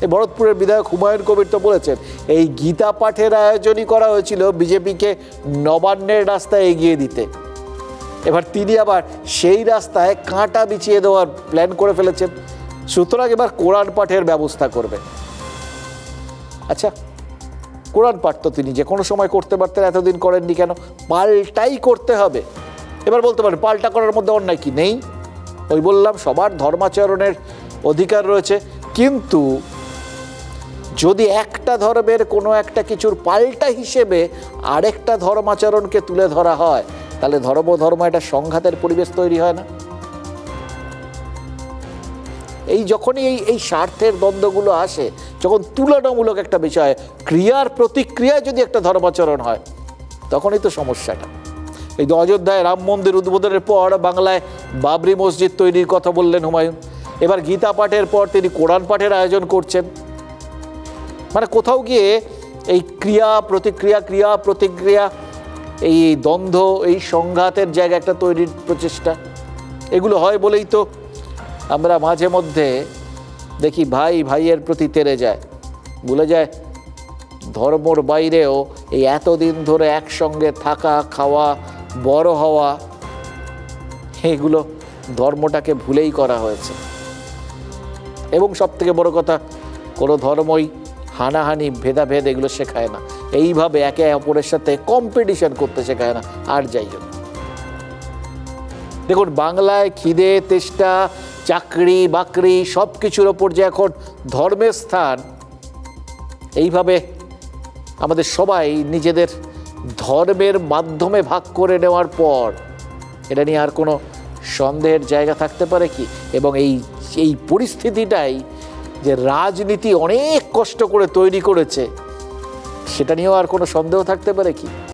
এই ভরতপুরের বিধায়ক হুমায়ুন কবির তো বলেছেন এই গীতা পাঠের আয়োজনই করা হয়েছিল বিজেপিকে নবান্নের রাস্তায় এগিয়ে দিতে। এবার তিনি আবার সেই রাস্তায় কাঁটা বিছিয়ে দেওয়ার প্ল্যান করে ফেলেছেন, সুতরাং এবার কোরআন পাঠের ব্যবস্থা করবে। আচ্ছা, কোরআন পাঠ তো তিনি যে কোনো সময় করতে পারতেন, এতদিন করেননি কেন? পাল্টাই করতে হবে। এবার বলতে পারেন পাল্টা করার মধ্যে অন্যায় কি? নেই। ওই বললাম সবার ধর্মাচরণের অধিকার রয়েছে, কিন্তু যদি একটা ধর্মের কোনো একটা কিছুর পাল্টা হিসেবে আরেকটা ধর্মাচরণকে তুলে ধরা হয়, তাহলে ধর্ম একটা সংঘাতের পরিবেশ তৈরি হয় না? এই যখনই এই স্বার্থের দ্বন্দ্বগুলো আসে, যখন তুলনামূলক একটা বিষয়, ক্রিয়ার প্রতিক্রিয়ায় যদি একটা ধর্মাচরণ হয়, তখনই তো সমস্যাটা। এই তো অযোধ্যায় রাম মন্দির উদ্বোধনের পর বাংলায় বাবরি মসজিদ তৈরির কথা বললেন হুমায়ুন, এবার গীতা পাঠের পর তিনি কোরআন পাঠের আয়োজন করছেন। মানে কোথাও গিয়ে এই ক্রিয়া প্রতিক্রিয়া, এই দ্বন্দ্ব, এই সংঘাতের জায়গা একটা তৈরির প্রচেষ্টা, এগুলো হয় বলেই তো আমরা মাঝে মধ্যে দেখি ভাই ভাইয়ের প্রতি তেড়ে যায়, ভুলে যায় ধর্মর বাইরেও এই এতদিন ধরে একসঙ্গে থাকা, খাওয়া, বড় হওয়া, এগুলো ধর্মটাকে ভুলেই করা হয়েছে। এবং সবথেকে বড় কথা, কোনো ধর্মই হানাহানি, ভেদাভেদ এগুলো শেখায় না, এইভাবে একে অপরের সাথে কম্পিটিশন করতে শেখায় না। আর যাই হোক, দেখুন বাংলায় খিদে, তেষ্টা, চাকরি বাকরি সব কিছুর ওপর যে এখন ধর্মের স্থান, এইভাবে আমাদের সবাই নিজেদের ধর্মের মাধ্যমে ভাগ করে নেওয়ার পর এটা নিয়ে আর কোনো সন্দেহের জায়গা থাকতে পারে কি? এবং এই পরিস্থিতিটাই যে রাজনীতি অনেক কষ্ট করে তৈরি করেছে, সেটা নিয়েও আর কোনো সন্দেহ থাকতে পারে কি?